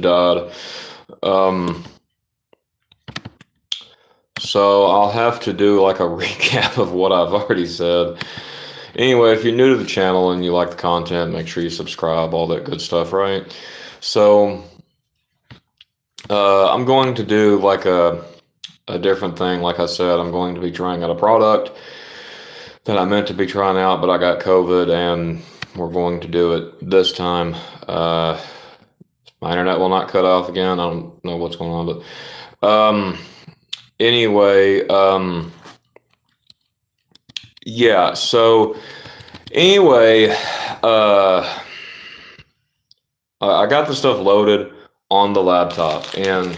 died. Um, so I'll have to do like a recap of what I've already said. Anyway, if you're new to the channel and you like the content, make sure you subscribe, all that good stuff, right? So I'm going to do like a different thing. Like I said, I'm going to be trying out a product that I meant to be trying out, but I got COVID, and we're going to do it this time. My internet will not cut off again. I don't know what's going on, but anyway, yeah. So anyway, I got the stuff loaded on the laptop, and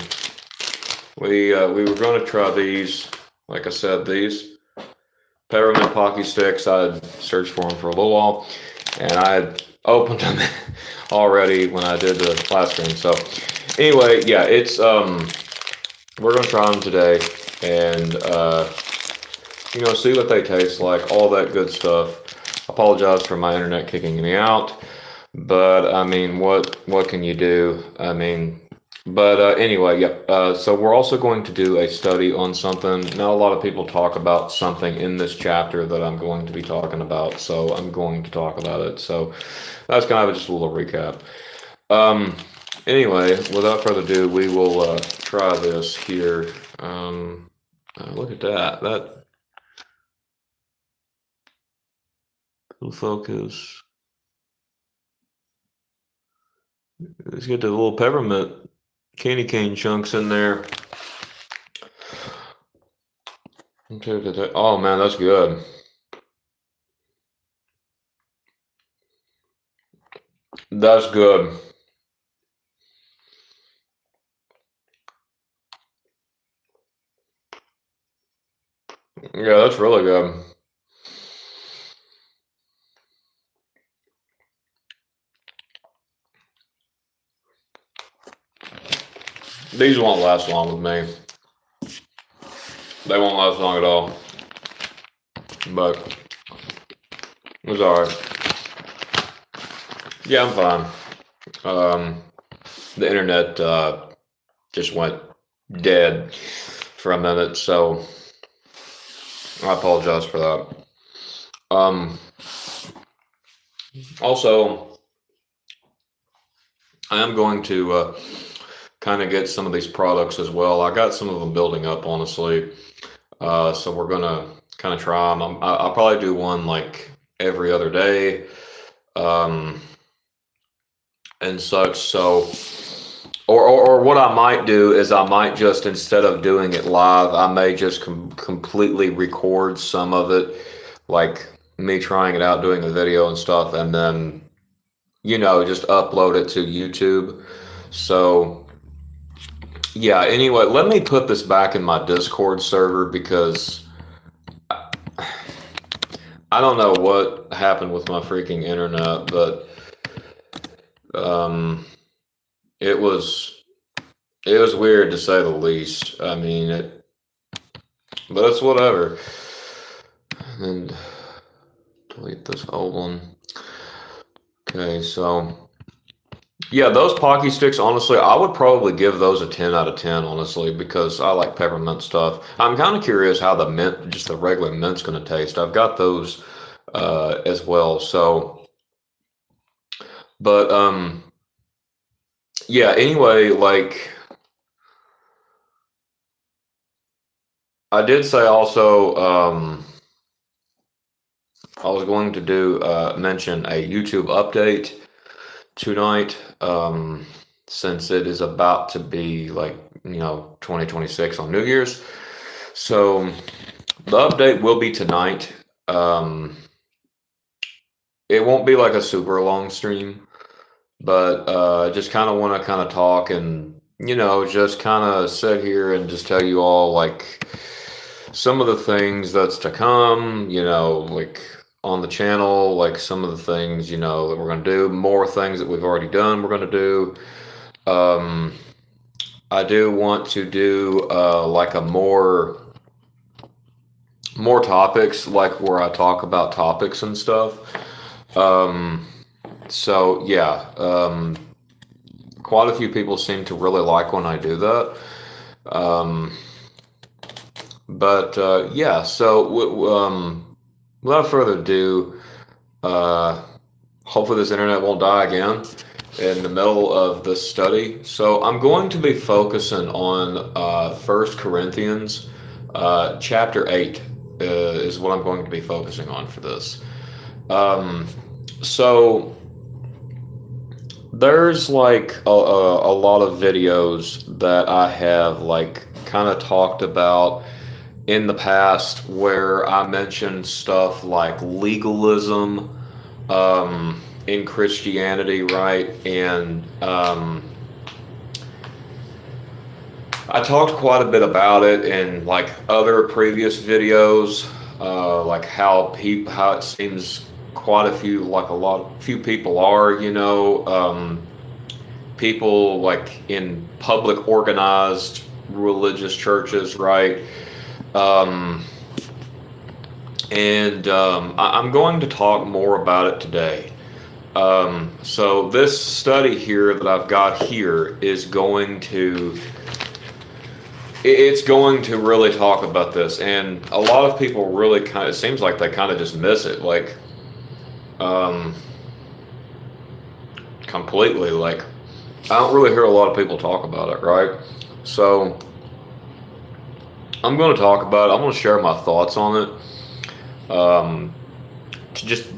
we were going to try these. Like I said, these Peppermint Pocky sticks. I had searched for them for a little while, and I had opened them already when I did the last stream. So anyway, yeah, it's we're gonna try them today, and see what they taste like, all that good stuff. Apologize for my internet kicking me out, but I mean, what can you do? I mean, but anyway, yeah. So we're also going to do a study on something. Not a lot of people talk about something in this chapter that I'm going to be talking about, so I'm going to talk about it. So that's kind of just a little recap. Anyway, without further ado, we will try this here. Look at that. That will focus. Let's get the little peppermint candy cane chunks in there. Oh man, that's good. That's good. Yeah, that's really good. These won't last long with me. They won't last long at all. But it's alright. Yeah, I'm fine. The internet just went dead for a minute, so I apologize for that. Also, I am going to kind of get some of these products as well. I got some of them building up, honestly. So we're gonna kind of try them. I'll probably do one like every other day, and such. So, or what I might do is I might just, instead of doing it live, I may just completely record some of it, like me trying it out, doing a video and stuff, and then just upload it to YouTube. So yeah, anyway, let me put this back in my Discord server, because I don't know what happened with my freaking internet, but it was weird, to say the least. I mean, but it's whatever. And delete this old one. Okay, so yeah, those Pocky sticks, honestly, I would probably give those a 10 out of 10, honestly, because I like peppermint stuff. I'm kind of curious how the mint, just the regular mint's going to taste. I've got those as well. So, but yeah, anyway, like I did say also, I was going to do mention a YouTube update tonight, since it is about to be like 2026 on New Year's. So the update will be tonight. It won't be like a super long stream, but I just kind of want to kind of talk and just kind of sit here and just tell you all like some of the things that's to come, like on the channel, like some of the things that we're going to do, more things that we've already done we're going to do. I do want to do like a more topics, like where I talk about topics and stuff. So yeah, quite a few people seem to really like when I do that. Yeah, so without further ado, hopefully this internet won't die again in the middle of this study. So I'm going to be focusing on 1 Corinthians chapter 8 is what I'm going to be focusing on for this. So there's like a lot of videos that I have like kind of talked about in the past where I mentioned stuff like legalism in Christianity, right? And I talked quite a bit about it in like other previous videos, like how it seems quite a few people are, people like in public organized religious churches, right? I'm going to talk more about it today. So this study here that I've got here is it's going to really talk about this, and a lot of people really it seems like they kind of just miss it, like, completely. Like, I don't really hear a lot of people talk about it, right? So I'm going to talk about it. I'm going to share my thoughts on it. Just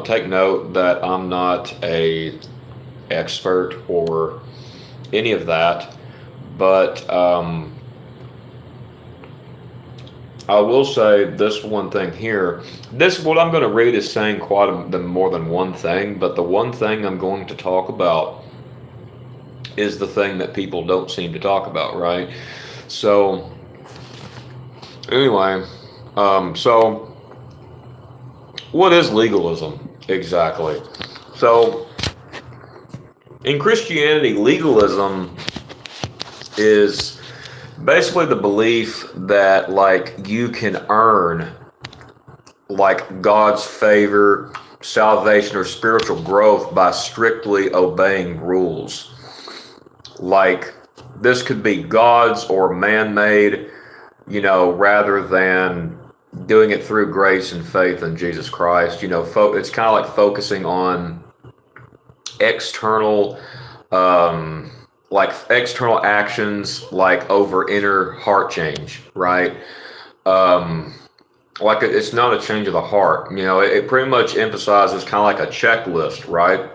take note that I'm not a expert or any of that, but I will say this one thing here. What I'm going to read is saying more than one thing, but the one thing I'm going to talk about is the thing that people don't seem to talk about, right? So anyway, so what is legalism exactly? So in Christianity, legalism is basically the belief that like you can earn like God's favor, salvation, or spiritual growth by strictly obeying rules. Like, this could be God's or man-made, rather than doing it through grace and faith in Jesus Christ. It's kind of like focusing on external actions, like over inner heart change, right? It's not a change of the heart. It pretty much emphasizes kind of like a checklist, right?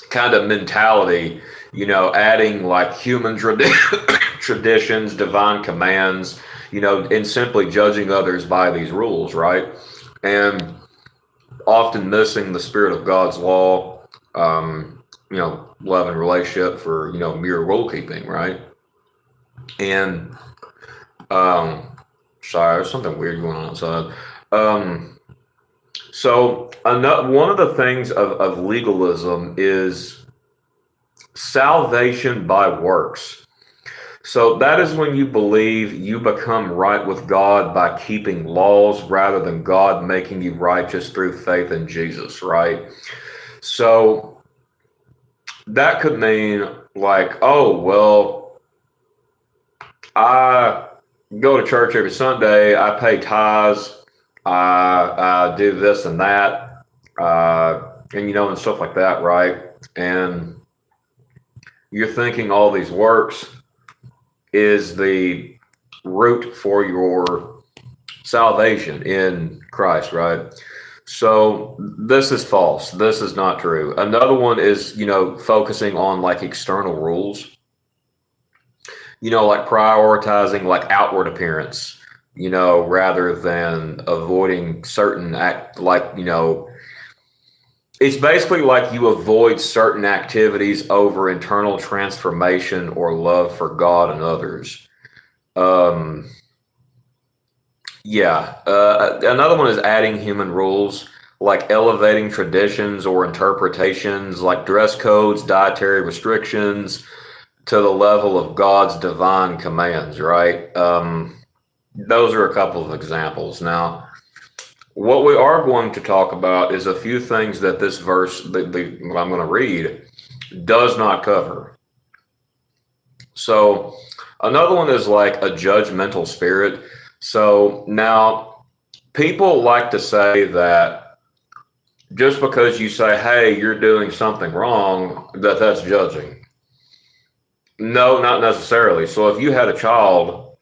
Kind of mentality, adding like human traditions, divine commands, and simply judging others by these rules, right? And often missing the spirit of God's law, love and relationship for, mere rule keeping, right? And, sorry, there's something weird going on outside. So one of the things of legalism is salvation by works. So that is when you believe you become right with God by keeping laws rather than God making you righteous through faith in Jesus, right? So that could mean like, oh, well, I go to church every Sunday, I pay tithes, I do this and that, and stuff like that, right? And you're thinking all these works is the root for your salvation in Christ, right? So this is false. This is not true. Another one is, focusing on like external rules, like prioritizing like outward appearance, rather than avoiding certain it's basically like you avoid certain activities over internal transformation or love for God and others. Another one is adding human rules, like elevating traditions or interpretations, like dress codes, dietary restrictions, to the level of God's divine commands, right? Those are a couple of examples. Now, What we are going to talk about is a few things that this verse, what I'm going to read, does not cover. So another one is like a judgmental spirit. So now people like to say that just because you say, hey, you're doing something wrong, that's judging. No, not necessarily. So if you had a child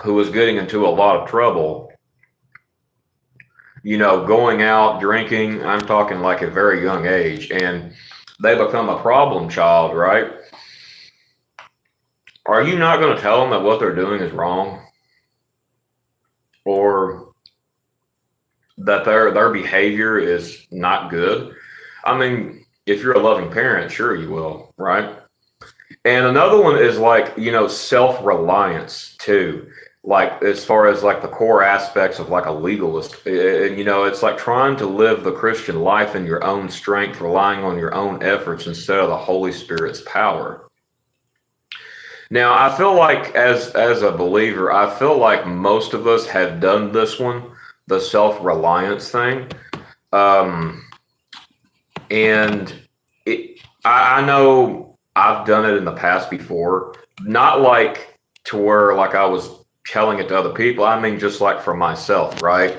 who was getting into a lot of trouble, going out drinking, I'm talking like a very young age, and they become a problem child, right? Are you not going to tell them that what they're doing is wrong? Or that their behavior is not good? I mean, if you're a loving parent, sure you will, right? And another one is like, self-reliance too. Like as far as like the core aspects of like a legalist, it's like trying to live the Christian life in your own strength, relying on your own efforts instead of the Holy Spirit's power. Now, I feel like as a believer, I feel like most of us have done this one, the self-reliance thing. And I know I've done it in the past before, not like to where like I was telling it to other people. I mean, just like for myself, right?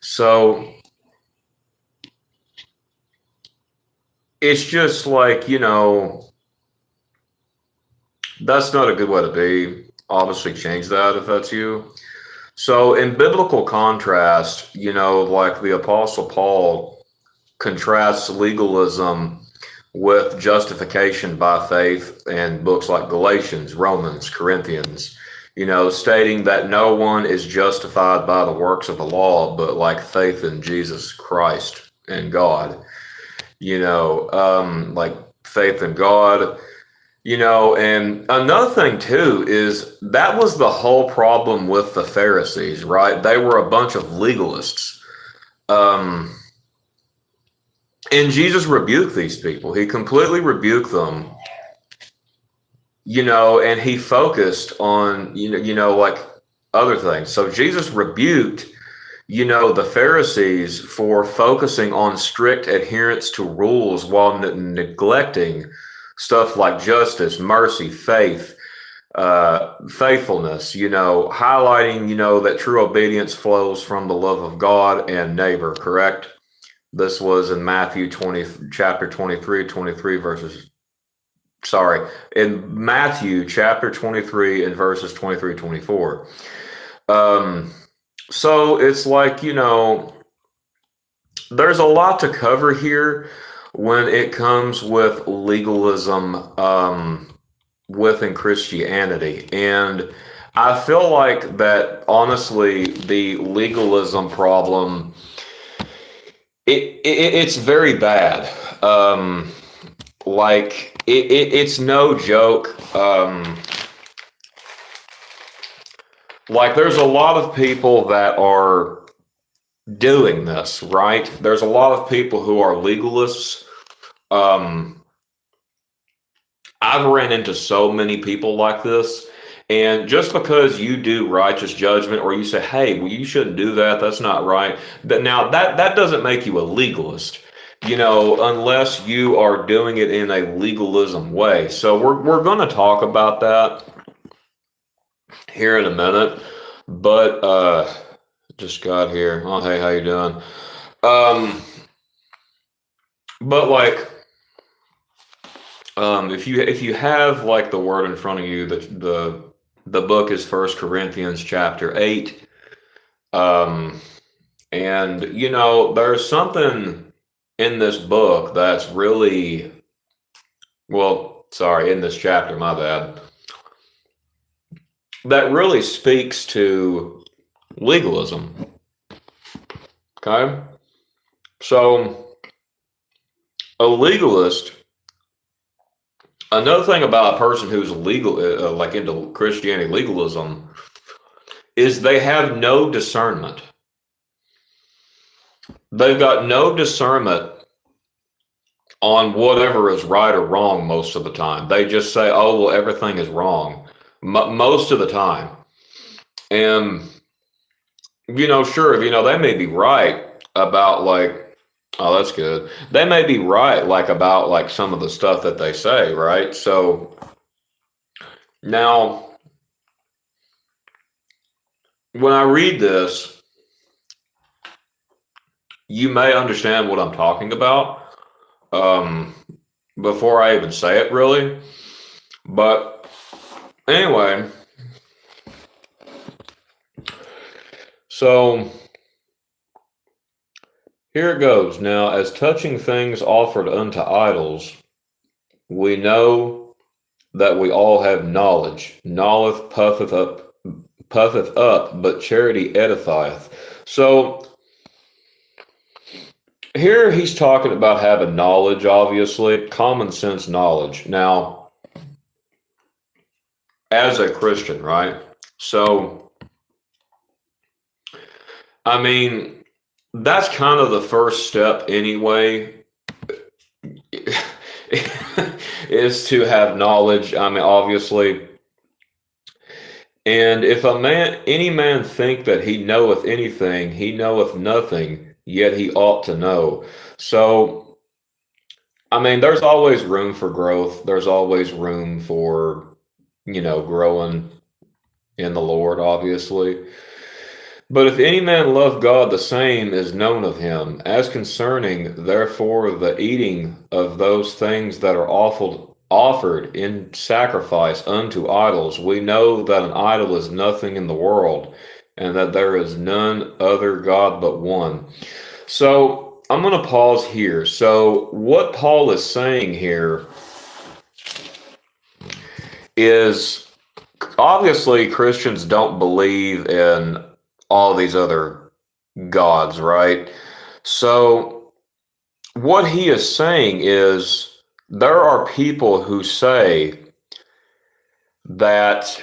So it's just like, that's not a good way to be. Obviously, change that if that's you. So, in biblical contrast, like the Apostle Paul contrasts legalism with justification by faith in books like Galatians, Romans, Corinthians, stating that no one is justified by the works of the law, but like faith in Jesus Christ and God, like faith in God. And another thing too is that was the whole problem with the Pharisees, right? They were a bunch of legalists. And Jesus rebuked these people. He completely rebuked them, and he focused on, like other things. So Jesus rebuked, the Pharisees for focusing on strict adherence to rules while neglecting stuff like justice, mercy, faith, faithfulness, highlighting, that true obedience flows from the love of God and neighbor, correct? This was in chapter 23 verses, in Matthew chapter 23 and verses 23, 24. So it's like, there's a lot to cover here when it comes with legalism within Christianity. And I feel like that, honestly, the legalism problem, it's very bad. It's no joke. Like there's a lot of people that are doing this, right? There's a lot of people who are legalists. I've ran into so many people like this. And just because you do righteous judgment or you say, hey, well, you shouldn't do that, that's not right. Now that doesn't make you a legalist, unless you are doing it in a legalism way. So we're going to talk about that here in a minute. But just got here. Oh, hey, how you doing? But like, if you have like the word in front of you, the book is 1 Corinthians chapter 8. And there's something in this book that's really, in this chapter, my bad, that really speaks to legalism. Okay? So a legalist, another thing about a person who's legal, like into Christianity legalism, is they have no discernment. They've got no discernment on whatever is right or wrong most of the time. They just say, oh, well, everything is wrong most of the time. And, sure, they may be right about like, oh, that's good. They may be right, like about like some of the stuff that they say, right? So now, when I read this, you may understand what I'm talking about um, before I even say it, really. But anyway, so here it goes. Now, as touching things offered unto idols, we know that we all have knowledge. Knowledge puffeth up, but charity edifieth. So here he's talking about having knowledge, obviously, common sense knowledge. Now, as a Christian, right? So, I mean, that's kind of the first step anyway, is to have knowledge. I mean, obviously. And if any man think that he knoweth anything, he knoweth nothing, yet he ought to know. So, I mean, there's always room for growth. There's always room for, growing in the Lord, obviously. But if any man love God, the same is known of him. As concerning, therefore, the eating of those things that are offered in sacrifice unto idols, we know that an idol is nothing in the world, and that there is none other God but one. So I'm going to pause here. So what Paul is saying here is obviously Christians don't believe in all these other gods, right? So what he is saying is there are people who say that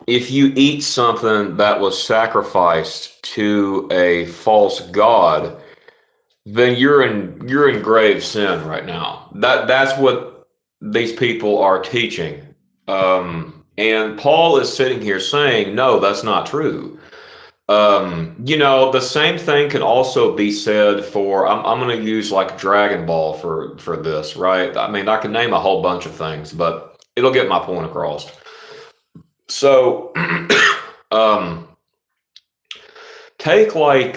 if you eat something that was sacrificed to a false god, then you're in grave sin right now. That's what these people are teaching. And Paul is sitting here saying, no, that's not true. The same thing can also be said for, I'm going to use like Dragon Ball for this, right? I mean, I can name a whole bunch of things, but it'll get my point across. So, take like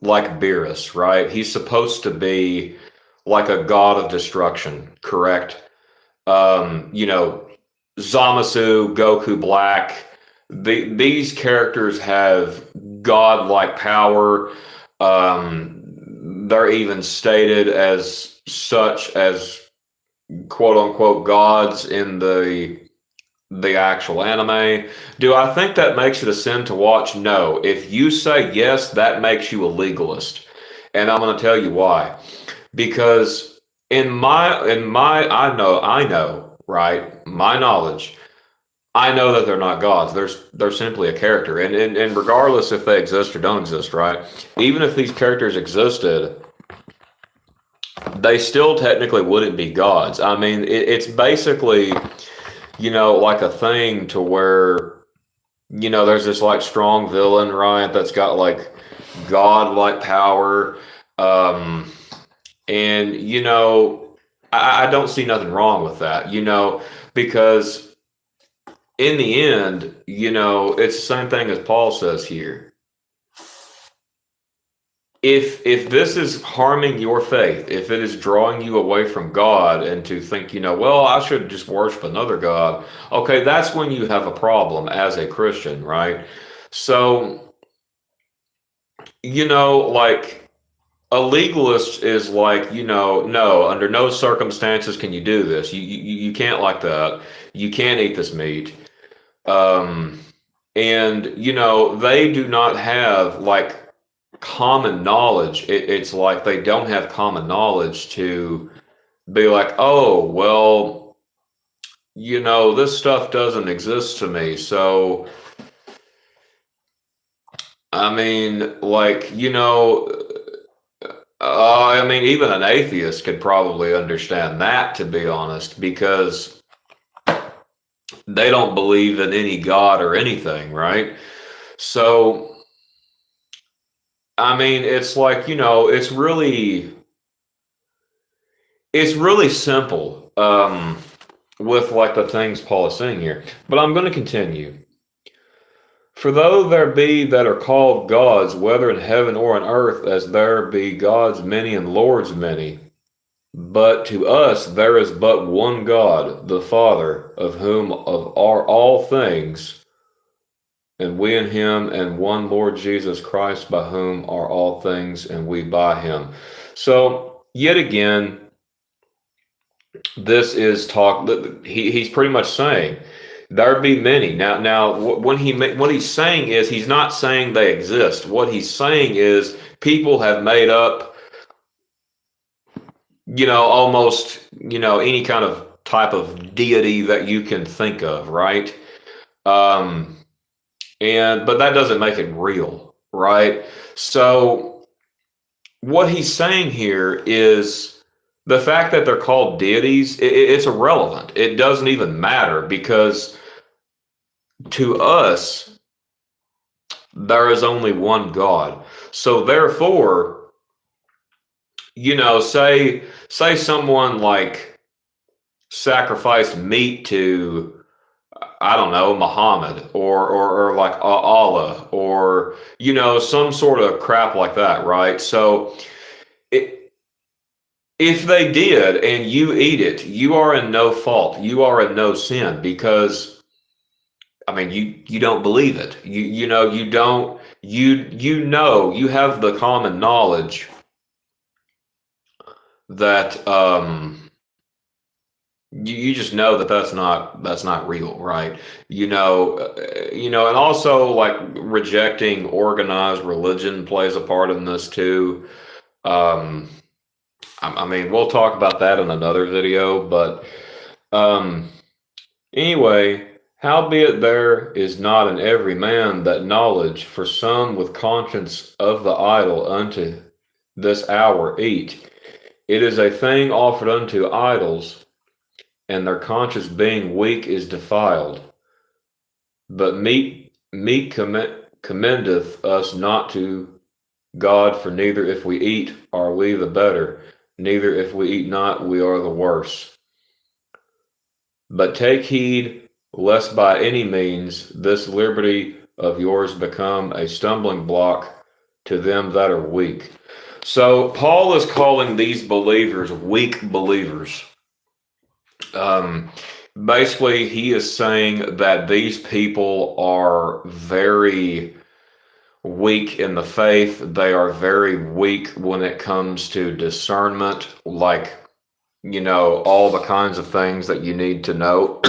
Beerus, right? He's supposed to be like a god of destruction, correct? Zamasu, Goku Black, these characters have godlike power. They're even stated as such as quote unquote gods in the actual anime. Do I think that makes it a sin to watch? No. If you say yes, that makes you a legalist. And I'm going to tell you why. Because in my I know, right? My knowledge, I know that they're not gods. They're simply a character. And regardless if they exist or don't exist, right? Even if these characters existed, they still technically wouldn't be gods. I mean, it's basically, like a thing to where, there's this like strong villain, right? That's got like god-like power. And, I don't see nothing wrong with that, because in the end, it's the same thing as Paul says here. If this is harming your faith, if it is drawing you away from God and to think, well, I should just worship another God, okay, that's when you have a problem as a Christian, right? So, like a legalist is like, no, under no circumstances can you do this. You can't like that. You can't eat this meat. And, they do not have like common knowledge. It's like they don't have common knowledge to be like, oh, well, this stuff doesn't exist to me. So, I mean, like, I mean, even an atheist could probably understand that, to be honest, because they don't believe in any God or anything, right? So, I mean, it's like, it's really simple with like the things Paul is saying here. But I'm going to continue. For though there be that are called gods, whether in heaven or on earth, as there be gods many and lords many, but to us there is but one God, the Father, of whom are all things, and we in him, and one Lord Jesus Christ, by whom are all things, and we by him. So, yet again, this is talk. He's pretty much saying there be many. Now, what he's saying is he's not saying they exist. What he's saying is people have made up, almost, any kind of type of deity that you can think of, right? Um, but that doesn't make it real, right? So what he's saying here is the fact that they're called deities, it's irrelevant. It doesn't even matter because to us, there is only one God. So therefore, say someone like sacrificed meat to, I don't know, Muhammad or like Allah or some sort of crap like that, right? So if they did and you eat it, you are in no fault. You are in no sin because I mean you don't believe it. You don't you have the common knowledge that you just know that that's not real, right? And also like rejecting organized religion plays a part in this too. Um, I mean, we'll talk about that in another video, but um, anyway, howbeit there is not in every man that knowledge, for some with conscience of the idol unto this hour eat. It is a thing offered unto idols, and their conscience being weak is defiled. But meat commendeth us not to God, for neither if we eat are we the better, neither if we eat not we are the worse. But take heed lest by any means this liberty of yours become a stumbling block to them that are weak. So Paul is calling these believers weak believers. Basically, he is saying that these people are very weak in the faith. They are very weak when it comes to discernment, like, all the kinds of things that you need to know.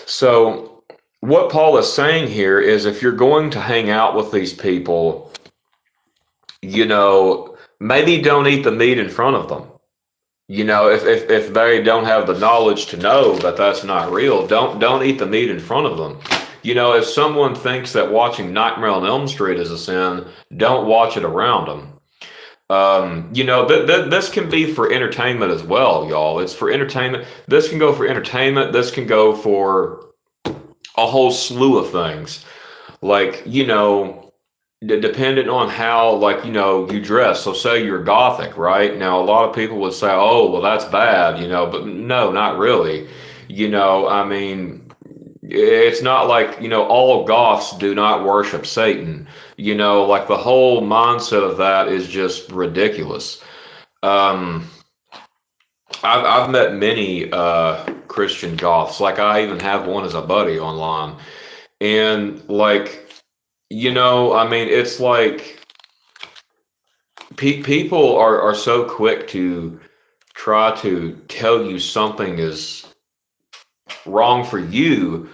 So, what Paul is saying here is if you're going to hang out with these people, maybe don't eat the meat in front of them. If they don't have the knowledge to know that that's not real, don't eat the meat in front of them. If someone thinks that watching Nightmare on Elm Street is a sin, don't watch it around them. This can be for entertainment as well, y'all. It's for entertainment. This can go for entertainment. This can go for a whole slew of things. Like, dependent on how, like, you dress. So say you're gothic, right? Now, a lot of people would say, oh, well, that's bad, but no, not really. I mean, it's not like, all Goths do not worship Satan. Like the whole mindset of that is just ridiculous. I've met many Christian Goths. Like I even have one as a buddy online. And like, I mean, it's like people are so quick to try to tell you something is wrong for you,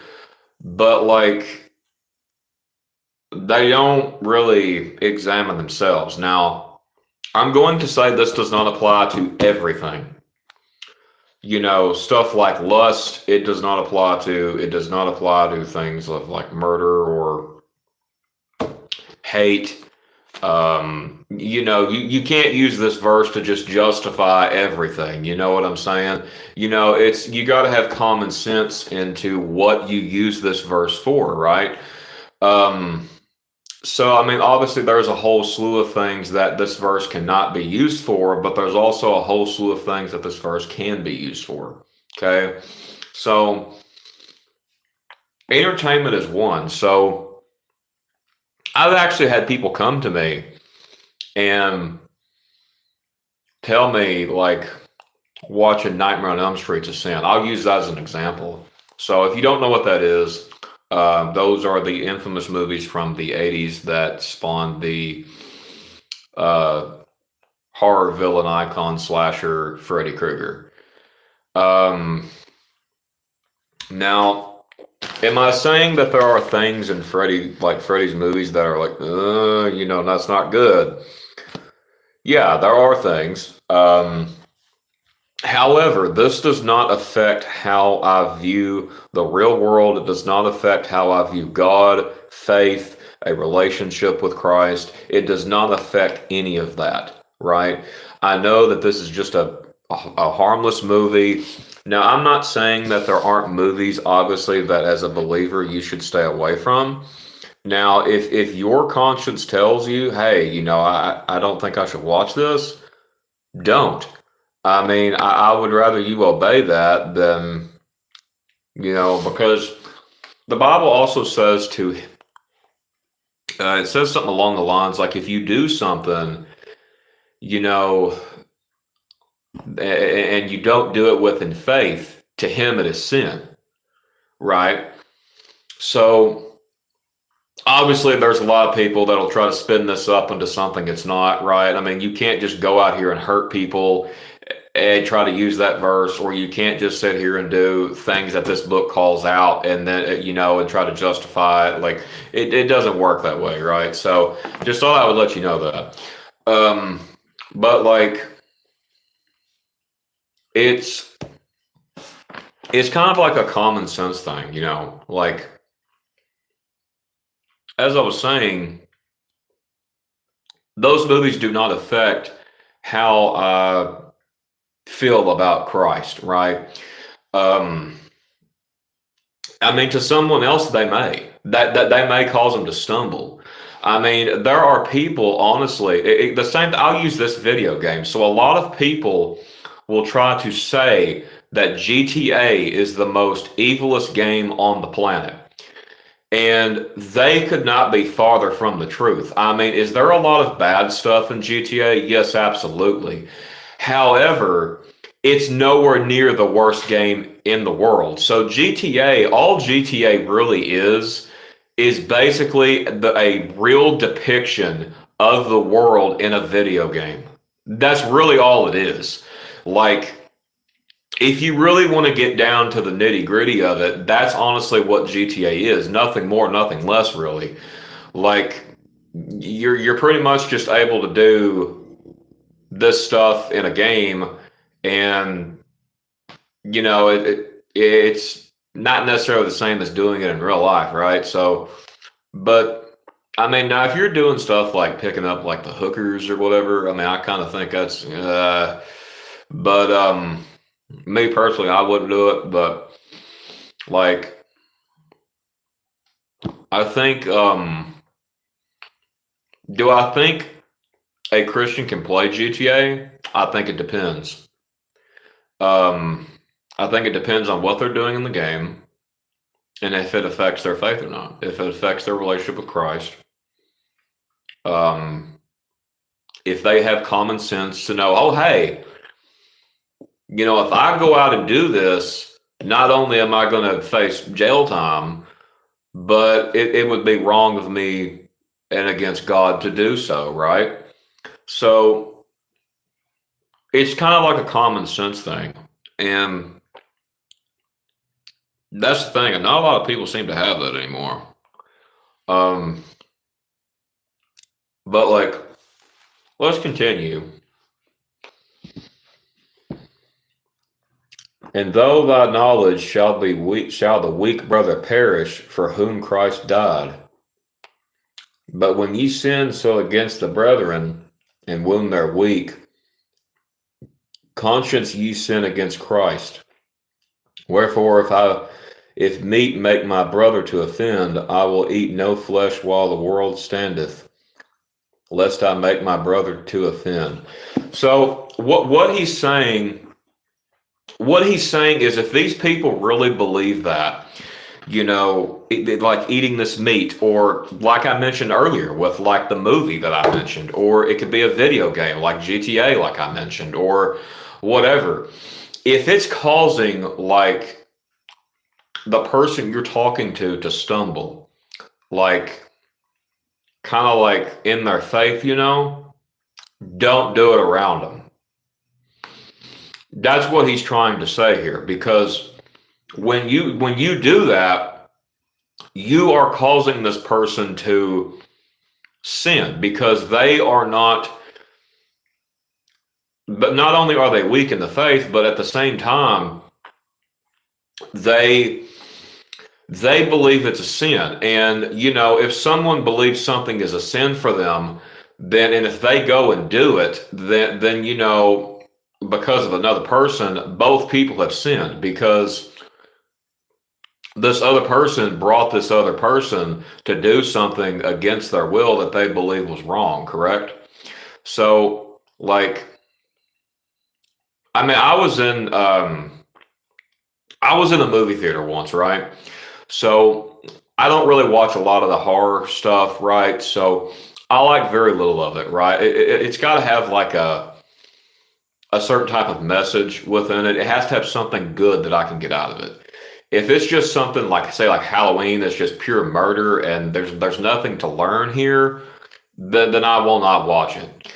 but like they don't really examine themselves. Now, I'm going to say this does not apply to everything. Stuff like lust, it does not apply to things of like murder or hate. You can't use this verse to just justify everything. You know what I'm saying? You got to have common sense into what you use this verse for, right? So, I mean, obviously, there's a whole slew of things that this verse cannot be used for, but there's also a whole slew of things that this verse can be used for. Okay. So, entertainment is one. So, I've actually had people come to me and tell me, like, watching Nightmare on Elm Street's a sin. I'll use that as an example. So, if you don't know what that is, those are the infamous movies from the 80s that spawned the uh, horror villain icon slasher Freddy Krueger. Um, Now, am I saying that there are things in Freddy's movies that are like, that's not good? Yeah, there are things. However, this does not affect how I view the real world. It does not affect how I view God, faith, a relationship with Christ. It does not affect any of that, right? I know that this is just a harmless movie. Now, I'm not saying that there aren't movies, obviously, that as a believer you should stay away from. Now, if your conscience tells you, hey, I don't think I should watch this, don't. I mean, I would rather you obey that than, because the Bible also says it says something along the lines like if you do something, you know, and you don't do it within faith, to him it is sin, right? So obviously there's a lot of people that'll try to spin this up into something it's not, right? I mean, you can't just go out here and hurt people and try to use that verse, or you can't just sit here and do things that this book calls out and then, and try to justify it. Like, it doesn't work that way, right? So just thought I would let you know that. But like, it's kind of like a common sense thing, like, as I was saying, those movies do not affect how I feel about Christ, right? Um, I mean, to someone else, they may that they may cause them to stumble. I mean, there are people, honestly, the same. I'll use this video game. So a lot of people will try to say that GTA is the most evilest game on the planet. And they could not be farther from the truth. I mean, is there a lot of bad stuff in GTA? Yes, absolutely. However, it's nowhere near the worst game in the world. So GTA, all GTA really is basically a real depiction of the world in a video game. That's really all it is. Like, if you really want to get down to the nitty gritty of it, that's honestly what GTA is. Nothing more, nothing less, really. Like, you're pretty much just able to do this stuff in a game, and it's not necessarily the same as doing it in real life, right? So, but I mean, now if you're doing stuff like picking up like the hookers or whatever, I mean, I kind of think that's, but me personally, I wouldn't do it. But like, I think, do I think a Christian can play GTA? I think it depends. Um, I think it depends on what they're doing in the game and if it affects their faith or not. If it affects their relationship with Christ, um, if they have common sense to know, oh, hey, if I go out and do this, not only am I going to face jail time, but it would be wrong of me and against God to do so, right? So it's kind of like a common sense thing. And that's the thing. And not a lot of people seem to have that anymore. Um, but like, let's continue. And though thy knowledge shall be weak, shall the weak brother perish for whom Christ died. But when ye sin so against the brethren, and when they're weak, conscience ye sin against Christ. Wherefore, If meat make my brother to offend, I will eat no flesh while the world standeth, lest I make my brother to offend. So what he's saying is, if these people really believe that, like eating this meat, or like I mentioned earlier with like the movie that I mentioned, or it could be a video game like GTA, like I mentioned, or whatever. If it's causing like the person you're talking to stumble, like kind of like in their faith, don't do it around them. That's what he's trying to say here, because when you do that, you are causing this person to sin, because they are not, but not only are they weak in the faith, but at the same time they believe it's a sin. And if someone believes something is a sin for them, then, and if they go and do it, then because of another person, both people have sinned, because this other person brought this other person to do something against their will that they believe was wrong, correct? So, like, I mean, I was in a movie theater once, right? So I don't really watch a lot of the horror stuff, right? So I like very little of it, right? It's got to have like a certain type of message within it. It has to have something good that I can get out of it. If it's just something like, say, like Halloween, that's just pure murder and there's nothing to learn here, then I will not watch it.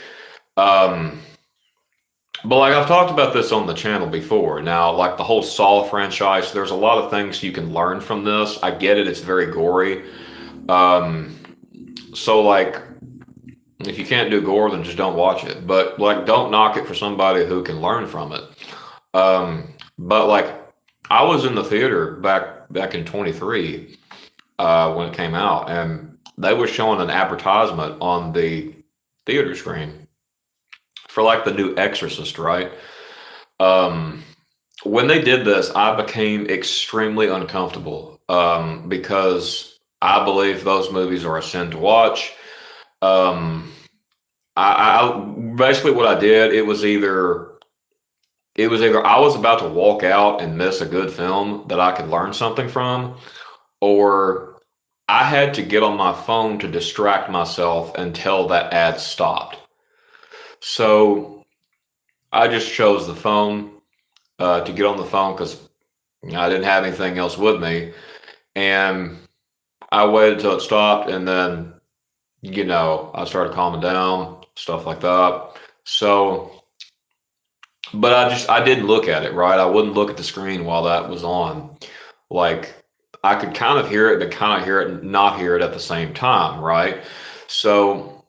But like I've talked about this on the channel before. Now, like the whole Saw franchise, there's a lot of things you can learn from this. I get it; it's very gory. So like, if you can't do gore, then just don't watch it. But like, don't knock it for somebody who can learn from it. But like, I was in the theater back in 23 when it came out, and they were showing an advertisement on the theater screen for like the new Exorcist, right? When they did this, I became extremely uncomfortable because I believe those movies are a sin to watch. Um, I basically what I did, it was either I was about to walk out and miss a good film that I could learn something from, or I had to get on my phone to distract myself until that ad stopped. So I just chose the phone to get on the phone because I didn't have anything else with me. And I waited till it stopped, and then, I started calming down, stuff like that. So, but I didn't look at it, right? I wouldn't look at the screen while that was on. Like, I could kind of hear it, but kind of hear it and not hear it at the same time, right? So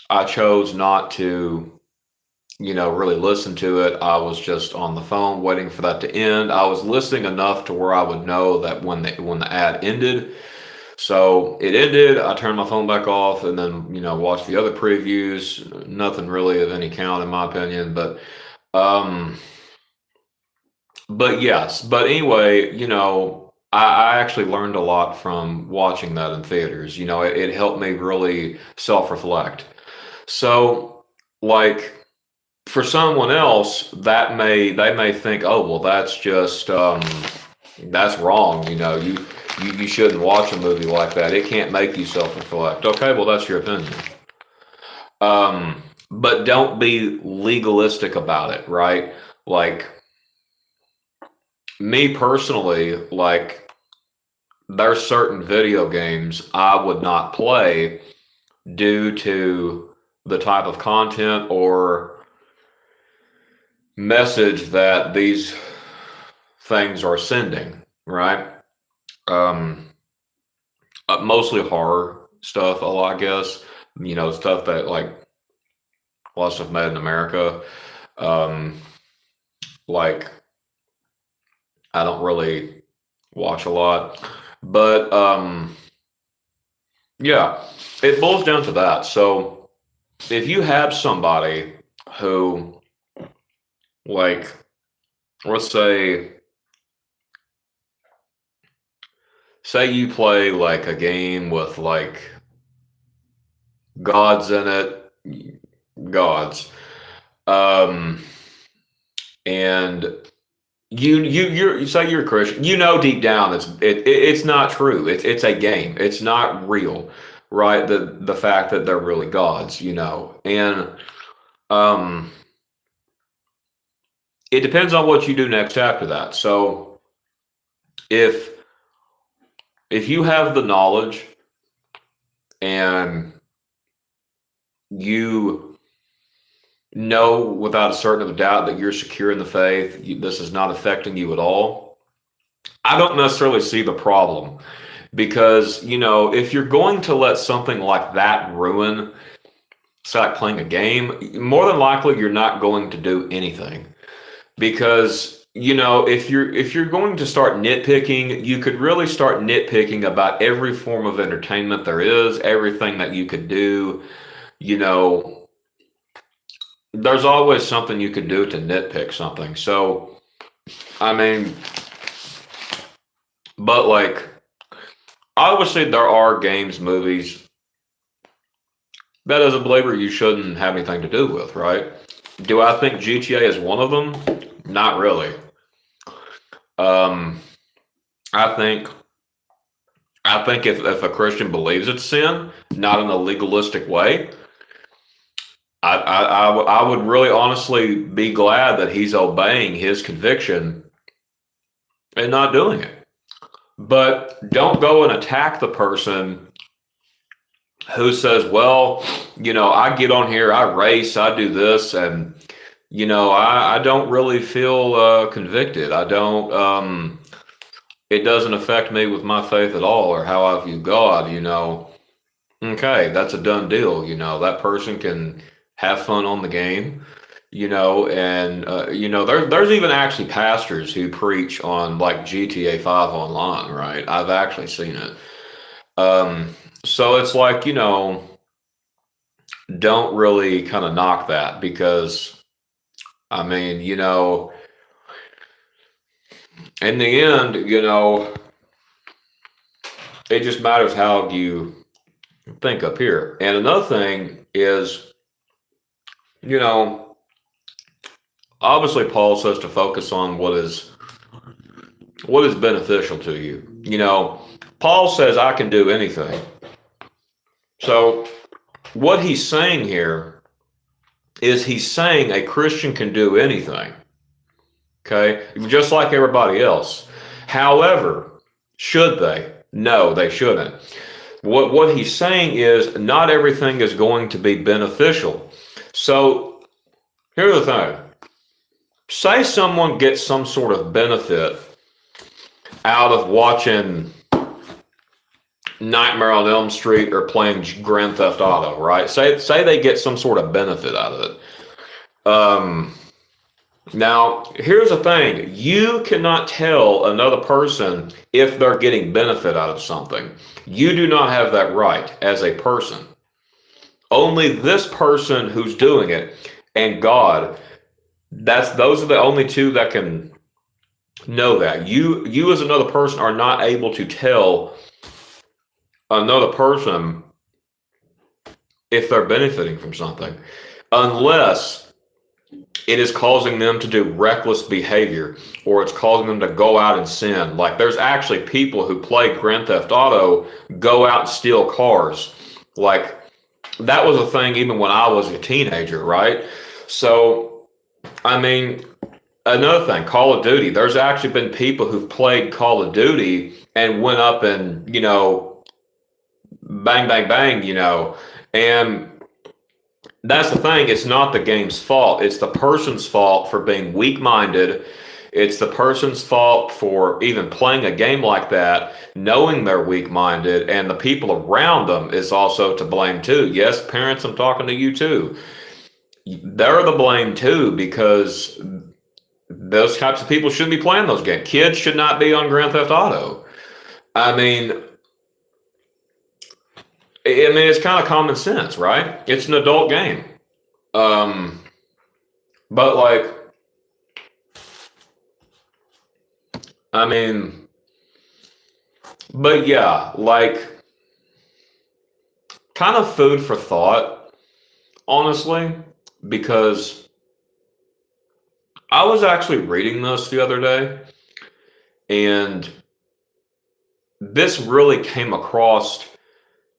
I chose not to, really listen to it. I was just on the phone waiting for that to end. I was listening enough to where I would know that when the ad ended. So it ended, I turned my phone back off and then, watched the other previews. Nothing really of any count in my opinion, but yes. But anyway, I actually learned a lot from watching that in theaters. It helped me really self-reflect. So, like, for someone else, they may think, oh, well, that's wrong. You shouldn't watch a movie like that. It can't make you self-reflect. Okay, well, that's your opinion. But don't be legalistic about it, right? Like, me personally, like, there's certain video games I would not play due to the type of content or message that these things are sending, right? Um, Mostly horror stuff, I guess. Stuff that like a lot of stuff made in America. Um, like I don't really watch a lot, but yeah, it boils down to that. So if you have somebody who, like, let's say say you play like a game with like gods in it, gods, um, and you say you're a Christian. You know deep down it's not true. It's a game. It's not real, right? The fact that they're really gods, and um, it depends on what you do next after that. So if you have the knowledge and you know without a certain of a doubt that you're secure in the faith, this is not affecting you at all, I don't necessarily see the problem. Because, if you're going to let something like that ruin, it's like playing a game, more than likely you're not going to do anything. Because, if you're going to start nitpicking, you could really start nitpicking about every form of entertainment there is, everything that you could do. There's always something you could do to nitpick something. So, I mean, but like, obviously there are games, movies that as a believer you shouldn't have anything to do with, right? Do I think GTA is one of them? Not really. Um, I think if a Christian believes it's sin, not in a legalistic way, I would really honestly be glad that he's obeying his conviction and not doing it. But don't go and attack the person who says, well, I get on here, I race, I do this, and, I don't really feel convicted. I don't, it doesn't affect me with my faith at all or how I view God, Okay, that's a done deal. That person can have fun on the game, and, there's even actually pastors who preach on like GTA 5 online, right? I've actually seen it. So it's like, don't really kind of knock that because, I mean, in the end, it just matters how you think up here. And another thing is, obviously Paul says to focus on what is beneficial to you. Paul says I can do anything. So what he's saying here is he's saying a Christian can do anything. Okay? Just like everybody else. However, should they? No, they shouldn't. What he's saying is not everything is going to be beneficial. So here's the thing. Say someone gets some sort of benefit out of watching Nightmare on Elm Street or playing Grand Theft Auto, right? Say they get some sort of benefit out of it. Now, here's the thing. You cannot tell another person if they're getting benefit out of something. You do not have that right as a person. Only this person who's doing it and God, those are the only two that can know that. You as another person are not able to tell another person if they're benefiting from something unless it is causing them to do reckless behavior or it's causing them to go out and sin. Like there's actually people who play Grand Theft Auto go out and steal cars. Like that was a thing even when I was a teenager, right? So, I mean, another thing, Call of Duty. There's actually been people who've played Call of Duty and went up and, bang, bang, bang, and that's the thing. It's not the game's fault. It's the person's fault for being weak-minded. It's the person's fault for even playing a game like that, knowing they're weak-minded, and the people around them is also to blame too. Yes, parents, I'm talking to you too. They're the blame too because those types of people shouldn't be playing those games. Kids should not be on Grand Theft Auto. I mean, it's kind of common sense, right? It's an adult game. But like, I mean, But yeah, like kind of food for thought, honestly, because I was actually reading this the other day, and this really came across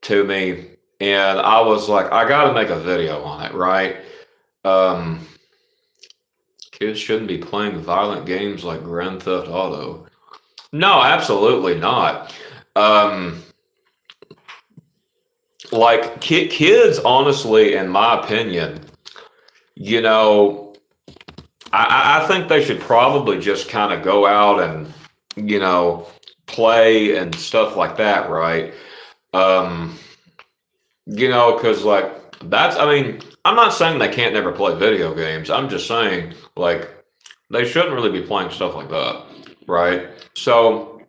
to me, and I was like, I got to make a video on it, right? Um, Kids shouldn't be playing violent games like Grand Theft Auto. No, absolutely not. Um, like kids, honestly, in my opinion, you know, I think they should probably just kind of go out and, you know, play and stuff like that, right? Um, because like I mean, I'm not saying they can't never play video games. I'm just saying, like, they shouldn't really be playing stuff like that, right? So,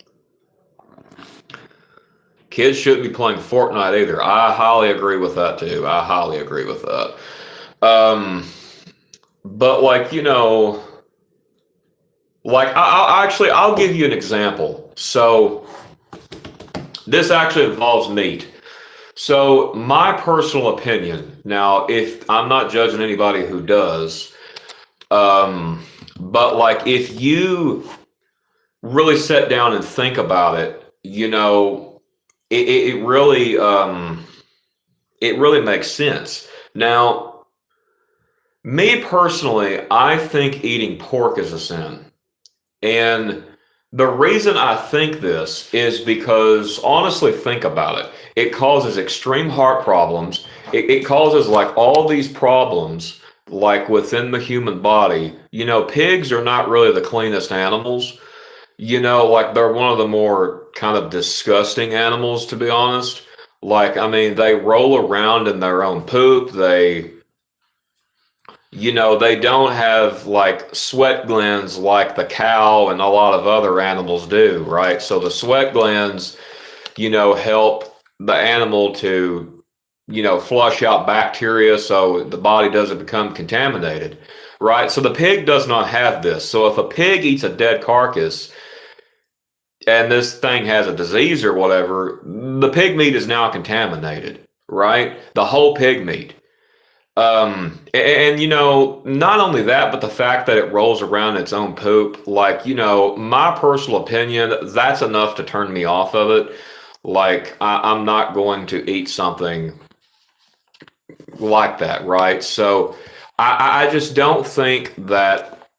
kids shouldn't be playing Fortnite either. I highly agree with that too. I highly agree with that. Um, but like, like I'll give you an example. So this actually involves meat. So my personal opinion, now if I'm not judging anybody who does, but like if you really sit down and think about it, it really it really makes sense. Now, me personally, I think eating pork is a sin. And the reason I think this is because, honestly, think about it. It causes extreme heart problems. It causes like all these problems, like within the human body. Pigs are not really the cleanest animals. Like they're one of the more kind of disgusting animals, to be honest. Like, I mean, they roll around in their own poop. They don't have like sweat glands like the cow and a lot of other animals do, right? So the sweat glands, help the animal to, flush out bacteria so the body doesn't become contaminated, right? So the pig does not have this. So if a pig eats a dead carcass, and this thing has a disease or whatever, the pig meat is now contaminated, right? The whole pig meat. And not only that, but the fact that it rolls around its own poop, like, my personal opinion, that's enough to turn me off of it. Like, I'm not going to eat something like that, right? So I just don't think that,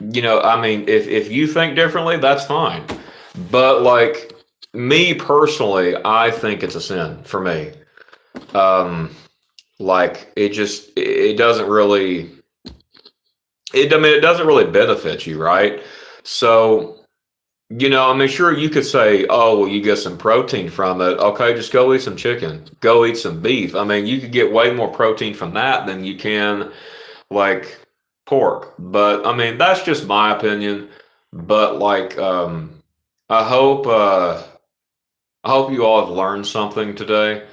I mean, if you think differently, that's fine. But like me personally, I think it's a sin for me. Um, like it doesn't really I mean it doesn't really benefit you, right? So, I mean sure you could say, oh well you get some protein from it. Okay, just go eat some chicken. Go eat some beef. I mean you could get way more protein from that than you can like pork. But I mean that's just my opinion. But like I hope uh I hope you all have learned something today.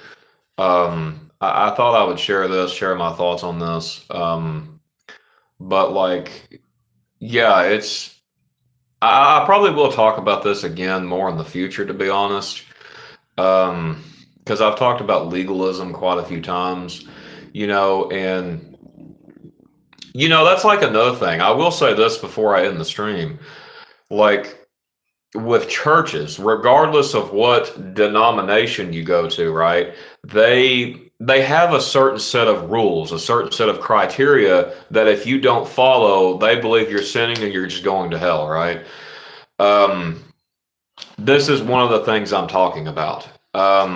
I thought I would share my thoughts on this. But like, yeah, I probably will talk about this again more in the future, to be honest. Because I've talked about legalism quite a few times, and that's like another thing. I will say this before I end the stream. Like, with churches, regardless of what denomination you go to, right? They have a certain set of rules, a certain set of criteria that if you don't follow, they believe you're sinning and you're just going to hell, right? Um, this is one of the things I'm talking about. I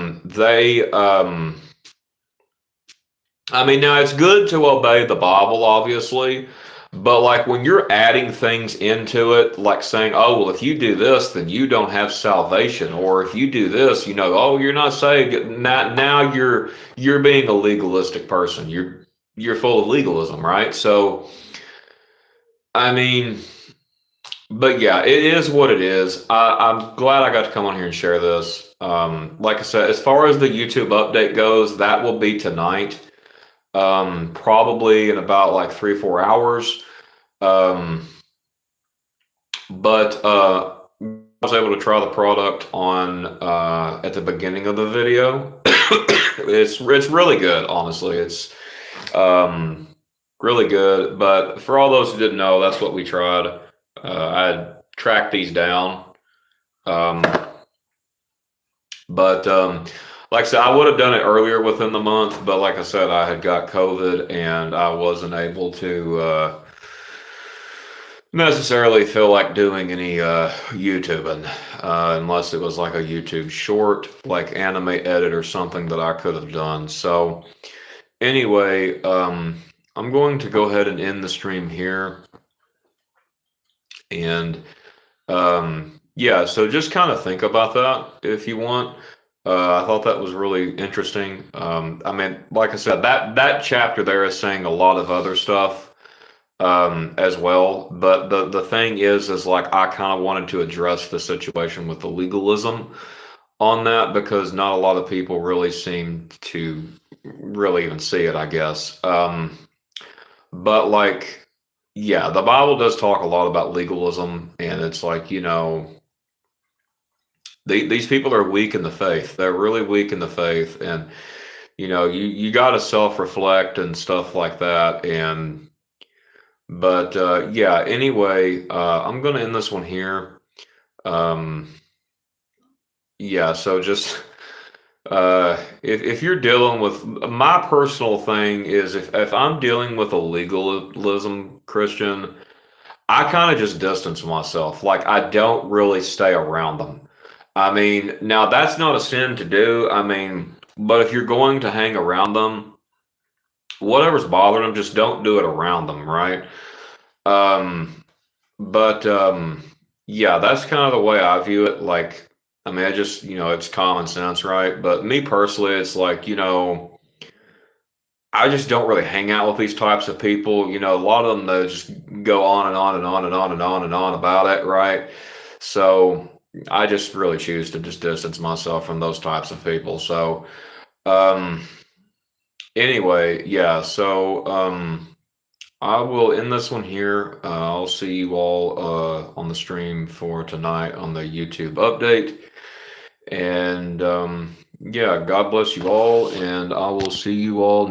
mean, now it's good to obey the Bible, obviously, but like when you're adding things into it, like saying, oh, well, if you do this, then you don't have salvation, or if you do this, oh, you're not saved. Now you're being a legalistic person. You're full of legalism, right? So, I mean, but yeah, it is what it is. I'm glad I got to come on here and share this. Like I said, as far as the YouTube update goes, that will be tonight. Probably in about like 3 or 4 hours. Um, but was able to try the product on at the beginning of the video. It's really good, honestly. It's really good. But for all those who didn't know, that's what we tried. I tracked these down. Um, but like I said, I would have done it earlier within the month, but like I said, I had got COVID and I wasn't able to necessarily feel like doing any YouTubing unless it was like a YouTube short, like Animeedit or something that I could have done. So anyway, I'm going to go ahead and end the stream here. And yeah, so just kind of think about that if you want. I thought that was really interesting. I mean, like I said, that chapter there is saying a lot of other stuff as well. But the thing is like I kind of wanted to address the situation with the legalism on that because not a lot of people really seem to really even see it, I guess. But like, yeah, the Bible does talk a lot about legalism, and it's like, these people are weak in the faith. They're really weak in the faith, and you got to self-reflect and stuff like that. And but yeah, anyway, I'm gonna end this one here. Um, yeah, so just if you're dealing with my personal thing is if I'm dealing with a legalism Christian, I kind of just distance myself. Like I don't really stay around them. I mean, now that's not a sin to do. I mean, but if you're going to hang around them, whatever's bothering them, just don't do it around them, right? Um, but yeah, that's kind of the way I view it. Like, I mean, I just, it's common sense, right? But me personally, it's like, I just don't really hang out with these types of people. A lot of them they just go on and on and on and on and on and on about it, right? So I just really choose to just distance myself from those types of people. So um, anyway, yeah. So I will end this one here. I'll see you all on the stream for tonight on the YouTube update. And yeah, God bless you all, and I will see you all